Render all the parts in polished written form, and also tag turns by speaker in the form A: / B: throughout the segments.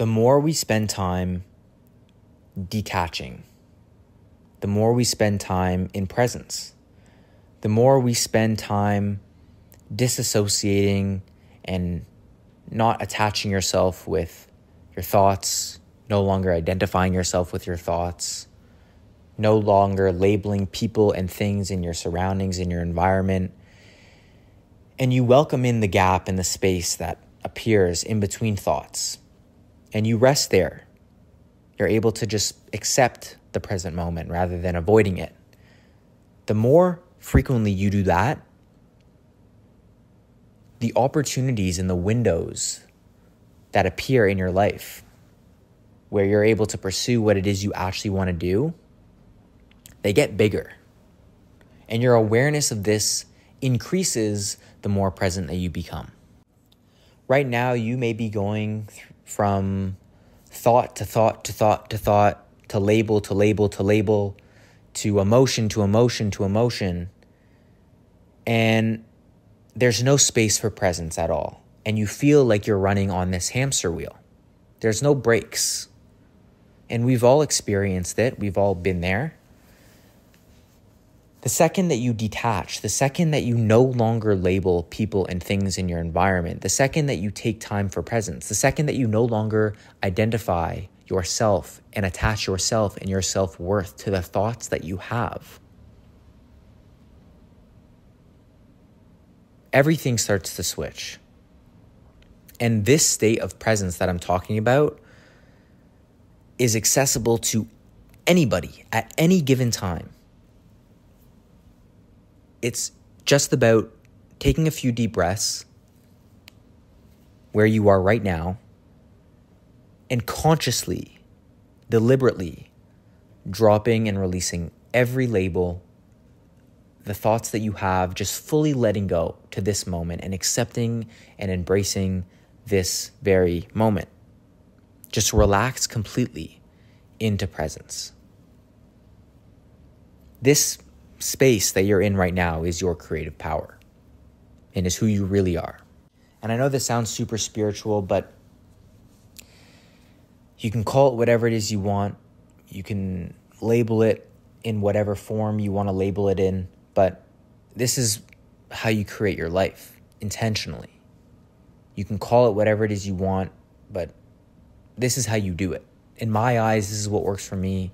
A: The more we spend time detaching, the more we spend time in presence, the more we spend time disassociating and not attaching yourself with your thoughts, no longer identifying yourself with your thoughts, no longer labeling people and things in your surroundings, in your environment, and you welcome in the gap and the space that appears in between thoughts, and you rest there. You're able to just accept the present moment rather than avoiding it. The more frequently you do that, the opportunities and the windows that appear in your life where you're able to pursue what it is you actually want to do, they get bigger. And your awareness of this increases the more present that you become. Right now, you may be going from thought to thought to thought to thought, to label to label to label, to emotion to emotion to emotion. And there's no space for presence at all. And you feel like you're running on this hamster wheel. There's no breaks. And we've all experienced it. We've all been there. The second that you detach, the second that you no longer label people and things in your environment, the second that you take time for presence, the second that you no longer identify yourself and attach yourself and your self-worth to the thoughts that you have, everything starts to switch. And this state of presence that I'm talking about is accessible to anybody at any given time. It's just about taking a few deep breaths where you are right now and consciously, deliberately dropping and releasing every label, the thoughts that you have, just fully letting go to this moment and accepting and embracing this very moment. Just relax completely into presence. This space that you're in right now is your creative power and is who you really are. And I know this sounds super spiritual, but you can call it whatever it is you want. You can label it in whatever form you want to label it in, but this is how you create your life intentionally. You can call it whatever it is you want, but this is how you do it. In my eyes, this is what works for me.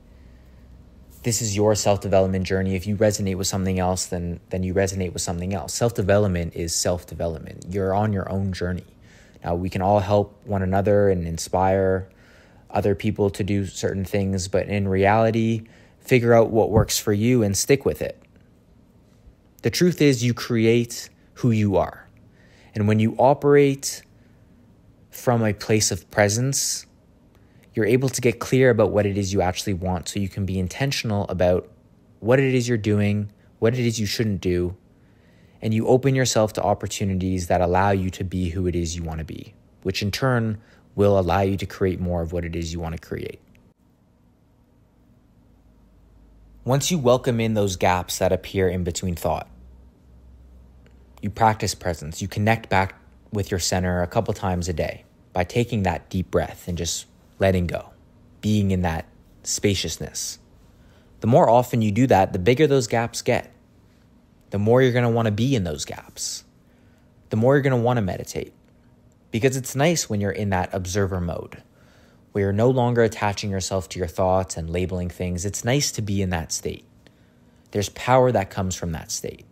A: This is your self-development journey. If you resonate with something else, then you resonate with something else. Self-development is self-development. You're on your own journey. Now, we can all help one another and inspire other people to do certain things, but in reality, figure out what works for you and stick with it. The truth is you create who you are. And when you operate from a place of presence, you're able to get clear about what it is you actually want, so you can be intentional about what it is you're doing, what it is you shouldn't do, and you open yourself to opportunities that allow you to be who it is you want to be, which in turn will allow you to create more of what it is you want to create. Once you welcome in those gaps that appear in between thought, you practice presence, you connect back with your center a couple times a day by taking that deep breath and just letting go, being in that spaciousness. The more often you do that, the bigger those gaps get. The more you're going to want to be in those gaps. The more you're going to want to meditate. Because it's nice when you're in that observer mode, where you're no longer attaching yourself to your thoughts and labeling things. It's nice to be in that state. There's power that comes from that state.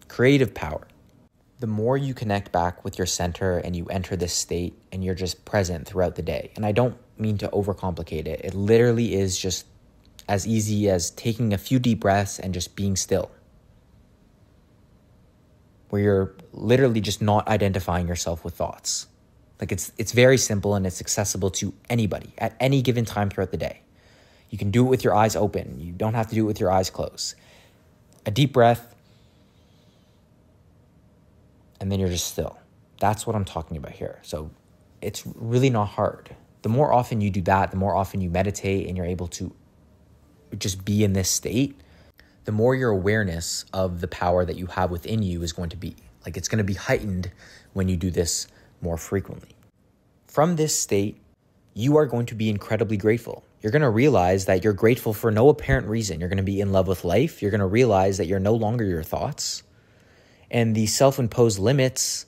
A: Creative power. The more you connect back with your center and you enter this state and you're just present throughout the day. And I don't mean to overcomplicate it. It literally is just as easy as taking a few deep breaths and just being still. Where you're literally just not identifying yourself with thoughts. Like it's very simple and it's accessible to anybody at any given time throughout the day. You can do it with your eyes open. You don't have to do it with your eyes closed. A deep breath, and then you're just still. That's what I'm talking about here. So it's really not hard. The more often you do that, the more often you meditate and you're able to just be in this state, the more your awareness of the power that you have within you is going to be. Like it's going to be heightened when you do this more frequently. From this state, you are going to be incredibly grateful. You're going to realize that you're grateful for no apparent reason. You're going to be in love with life. You're going to realize that you're no longer your thoughts. And the self-imposed limits,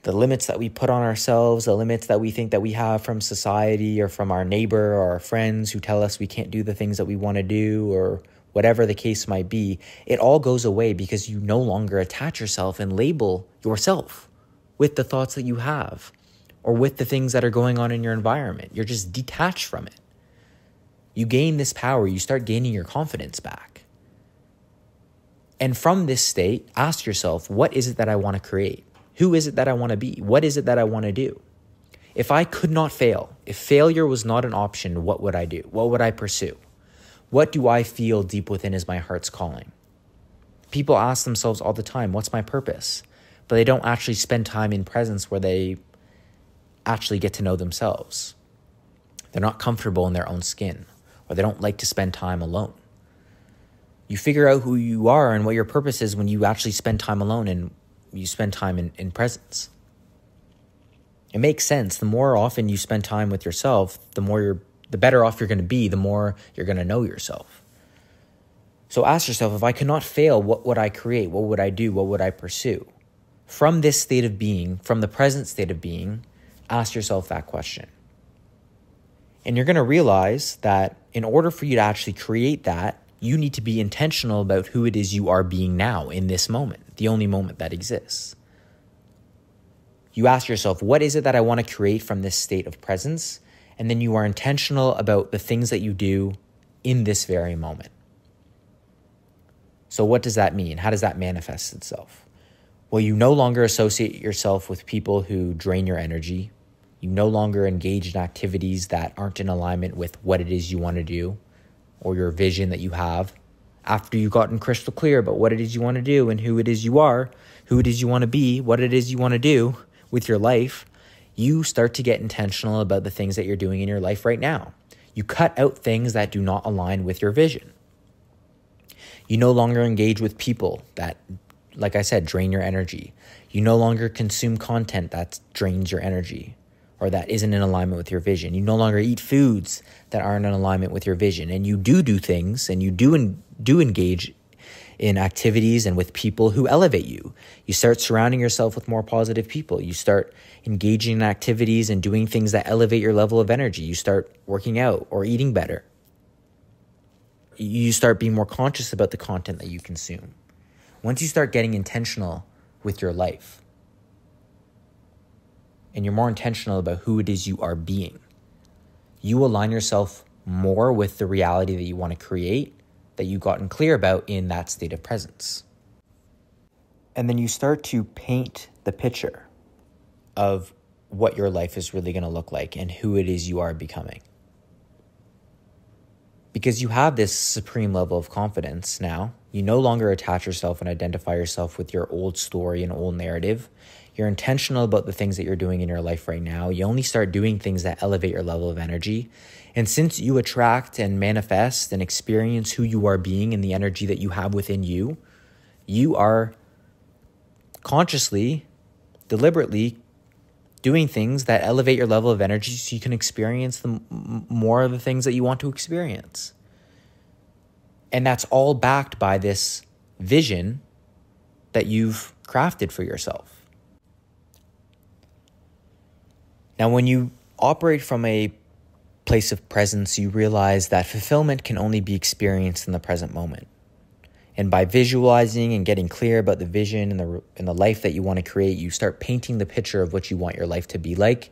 A: the limits that we put on ourselves, the limits that we think that we have from society or from our neighbor or our friends who tell us we can't do the things that we want to do, or whatever the case might be, it all goes away because you no longer attach yourself and label yourself with the thoughts that you have or with the things that are going on in your environment. You're just detached from it. You gain this power. You start gaining your confidence back. And from this state, ask yourself, what is it that I want to create? Who is it that I want to be? What is it that I want to do? If I could not fail, if failure was not an option, what would I do? What would I pursue? What do I feel deep within is my heart's calling? People ask themselves all the time, what's my purpose? But they don't actually spend time in presence where they actually get to know themselves. They're not comfortable in their own skin, or they don't like to spend time alone. You figure out who you are and what your purpose is when you actually spend time alone and you spend time in presence. It makes sense. The more often you spend time with yourself, the better off you're going to be, the more you're going to know yourself. So ask yourself, if I could not fail, what would I create? What would I do? What would I pursue? From this state of being, from the present state of being, ask yourself that question. And you're going to realize that in order for you to actually create that, you need to be intentional about who it is you are being now in this moment, the only moment that exists. You ask yourself, what is it that I want to create from this state of presence? And then you are intentional about the things that you do in this very moment. So what does that mean? How does that manifest itself? Well, you no longer associate yourself with people who drain your energy. You no longer engage in activities that aren't in alignment with what it is you want to do or your vision that you have. After you've gotten crystal clear about what it is you want to do and who it is you are, who it is you want to be, what it is you want to do with your life, you start to get intentional about the things that you're doing in your life right now. You cut out things that do not align with your vision. You no longer engage with people that, like I said, drain your energy. You no longer consume content that drains your energy or that isn't in alignment with your vision. You no longer eat foods that aren't in alignment with your vision. And you do things and you do engage in activities and with people who elevate you. You start surrounding yourself with more positive people. You start engaging in activities and doing things that elevate your level of energy. You start working out or eating better. You start being more conscious about the content that you consume. Once you start getting intentional with your life, and you're more intentional about who it is you are being, you align yourself more with the reality that you want to create, that you've gotten clear about in that state of presence. And then you start to paint the picture of what your life is really going to look like and who it is you are becoming. Because you have this supreme level of confidence now. You no longer attach yourself and identify yourself with your old story and old narrative. You're intentional about the things that you're doing in your life right now. You only start doing things that elevate your level of energy. And since you attract and manifest and experience who you are being and the energy that you have within you, you are consciously, deliberately doing things that elevate your level of energy so you can experience more of the things that you want to experience. And that's all backed by this vision that you've crafted for yourself. Now, when you operate from a place of presence, you realize that fulfillment can only be experienced in the present moment. And by visualizing and getting clear about the vision and the life that you want to create, you start painting the picture of what you want your life to be like.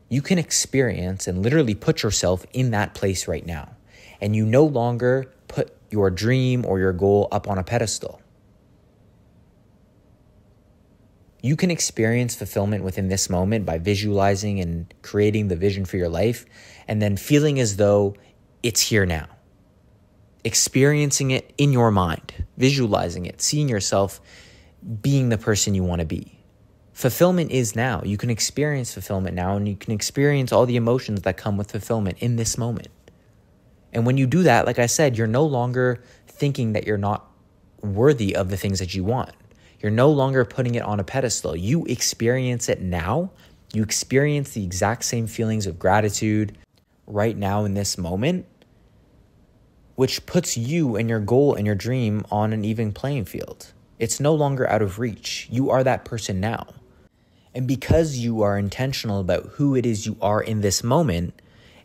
A: You can experience and literally put yourself in that place right now. And you no longer put your dream or your goal up on a pedestal. You can experience fulfillment within this moment by visualizing and creating the vision for your life and then feeling as though it's here now. Experiencing it in your mind, visualizing it, seeing yourself being the person you want to be. Fulfillment is now. You can experience fulfillment now, and you can experience all the emotions that come with fulfillment in this moment. And when you do that, like I said, you're no longer thinking that you're not worthy of the things that you want. You're no longer putting it on a pedestal. You experience it now You experience the exact same feelings of gratitude right now in this moment, which puts you and your goal and your dream on an even playing field. It's no longer out of reach. You are that person now. And because you are intentional about who it is you are in this moment,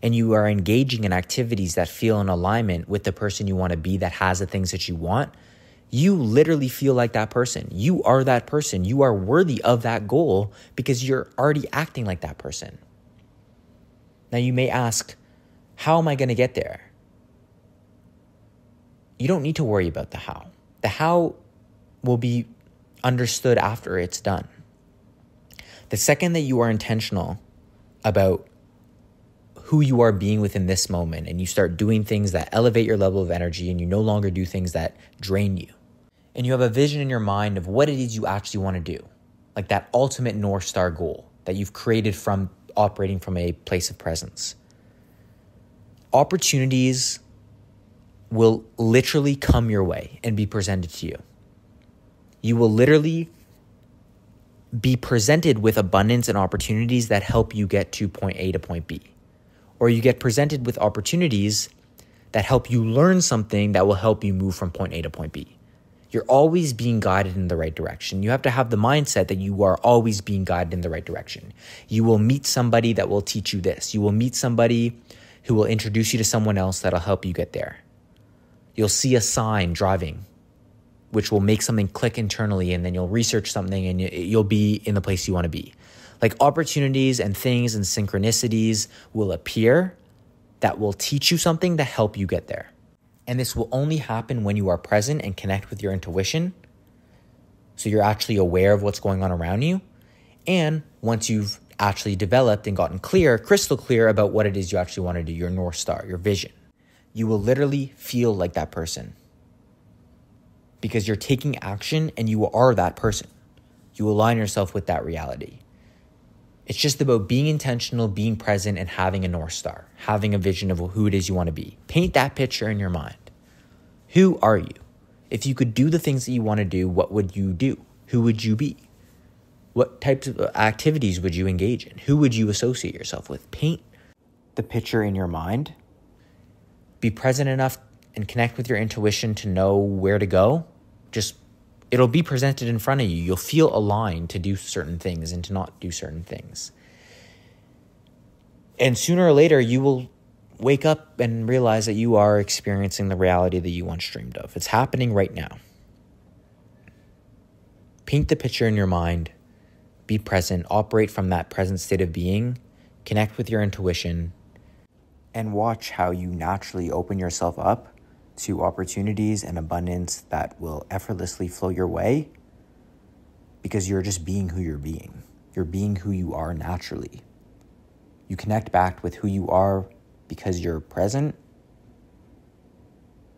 A: and you are engaging in activities that feel in alignment with the person you want to be, that has the things that you want, you literally feel like that person. You are that person. You are worthy of that goal because you're already acting like that person. Now you may ask, how am I going to get there? You don't need to worry about the how. The how will be understood after it's done. The second that you are intentional about who you are being within this moment, and you start doing things that elevate your level of energy, and you no longer do things that drain you, and you have a vision in your mind of what it is you actually want to do, like that ultimate North Star goal that you've created from operating from a place of presence, opportunities will literally come your way and be presented to you. You will literally be presented with abundance and opportunities that help you get to point A to point B. Or you get presented with opportunities that help you learn something that will help you move from point A to point B. You're always being guided in the right direction. You have to have the mindset that you are always being guided in the right direction. You will meet somebody that will teach you this. You will meet somebody who will introduce you to someone else that'll help you get there. You'll see a sign driving, which will make something click internally, and then you'll research something and you'll be in the place you want to be. Like opportunities and things and synchronicities will appear that will teach you something to help you get there. And this will only happen when you are present and connect with your intuition. So you're actually aware of what's going on around you. And once you've actually developed and gotten clear, crystal clear about what it is you actually want to do, your North Star, your vision, you will literally feel like that person. Because you're taking action and you are that person. You align yourself with that reality. It's just about being intentional, being present, and having a North Star, having a vision of who it is you want to be. Paint that picture in your mind. Who are you? If you could do the things that you want to do, what would you do? Who would you be? What types of activities would you engage in? Who would you associate yourself with? Paint the picture in your mind. Be present enough and connect with your intuition to know where to go. It'll be presented in front of you. You'll feel aligned to do certain things and to not do certain things. And sooner or later, you will wake up and realize that you are experiencing the reality that you once dreamed of. It's happening right now. Paint the picture in your mind. Be present. Operate from that present state of being. Connect with your intuition. And watch how you naturally open yourself up to opportunities and abundance that will effortlessly flow your way because you're just being who you're being. You're being who you are naturally. You connect back with who you are because you're present.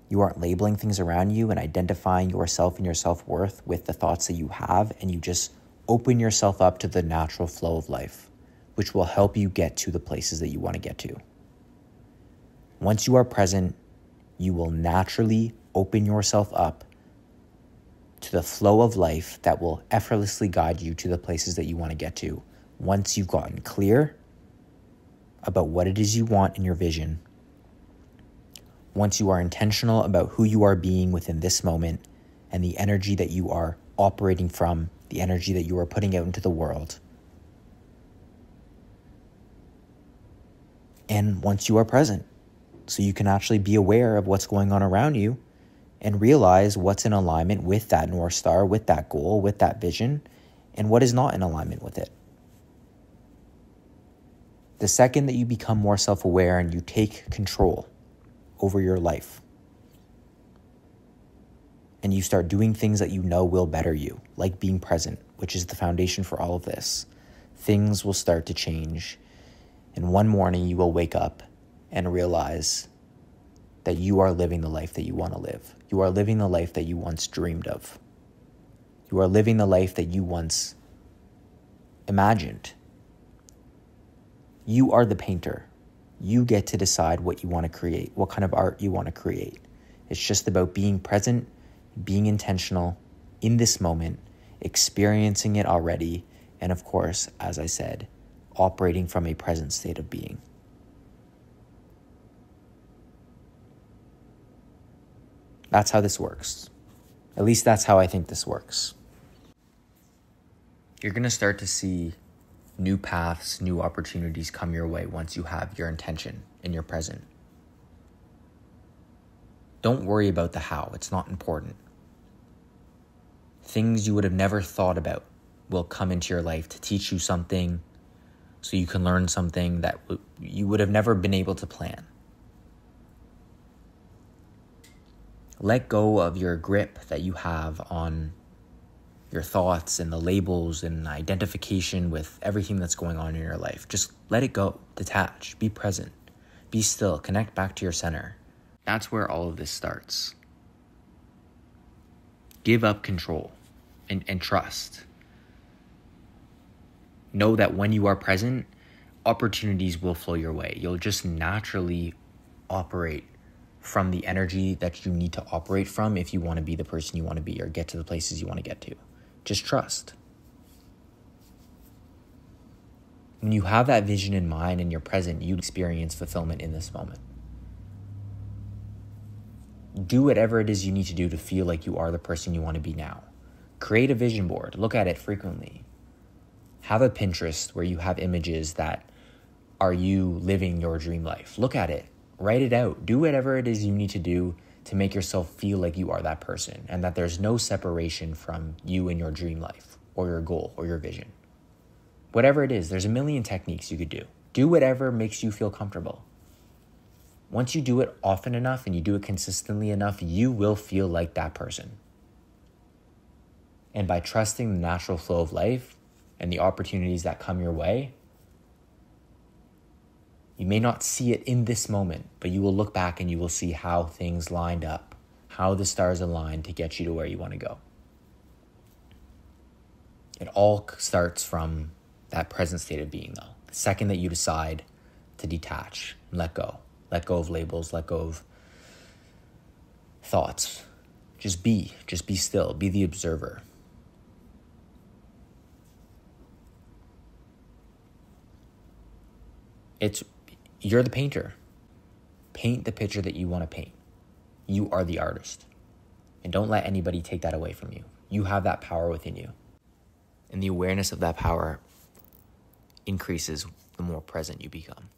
A: You aren't labeling things around you and identifying yourself and your self-worth with the thoughts that you have, and you just open yourself up to the natural flow of life, which will help you get to the places that you want to get to. Once you are present, you will naturally open yourself up to the flow of life that will effortlessly guide you to the places that you want to get to. Once you've gotten clear about what it is you want in your vision, once you are intentional about who you are being within this moment and the energy that you are operating from, the energy that you are putting out into the world, and once you are present, so you can actually be aware of what's going on around you and realize what's in alignment with that North Star, with that goal, with that vision, and what is not in alignment with it. The second that you become more self-aware and you take control over your life, and you start doing things that you know will better you, like being present, which is the foundation for all of this, things will start to change. And one morning you will wake up and realize that you are living the life that you want to live. You are living the life that you once dreamed of. You are living the life that you once imagined. You are the painter. You get to decide what you want to create, what kind of art you want to create. It's just about being present, being intentional in this moment, experiencing it already, and of course, as I said, operating from a present state of being. That's how this works. At least that's how I think this works. You're going to start to see new paths, new opportunities come your way once you have your intention in your present. Don't worry about the how. It's not important. Things you would have never thought about will come into your life to teach you something, so you can learn something that you would have never been able to plan. Let go of your grip that you have on your thoughts and the labels and identification with everything that's going on in your life. Just let it go. Detach. Be present. Be still. Connect back to your center. That's where all of this starts. Give up control and trust. Know that when you are present, opportunities will flow your way. You'll just naturally operate from the energy that you need to operate from if you want to be the person you want to be or get to the places you want to get to. Just trust. When you have that vision in mind and you're present, you experience fulfillment in this moment. Do whatever it is you need to do to feel like you are the person you want to be now. Create a vision board. Look at it frequently. Have a Pinterest where you have images that are you living your dream life. Look at it. Write it out. Do whatever it is you need to do to make yourself feel like you are that person and that there's no separation from you and your dream life or your goal or your vision. Whatever it is, there's a million techniques you could do. Do whatever makes you feel comfortable. Once you do it often enough and you do it consistently enough, you will feel like that person. And by trusting the natural flow of life and the opportunities that come your way, you may not see it in this moment, but you will look back and you will see how things lined up, how the stars aligned to get you to where you want to go. It all starts from that present state of being, though. The second that you decide to detach and let go of labels, let go of thoughts. Just be still, be the observer. You're the painter. Paint the picture that you want to paint. You are the artist. And don't let anybody take that away from you. You have that power within you. And the awareness of that power increases the more present you become.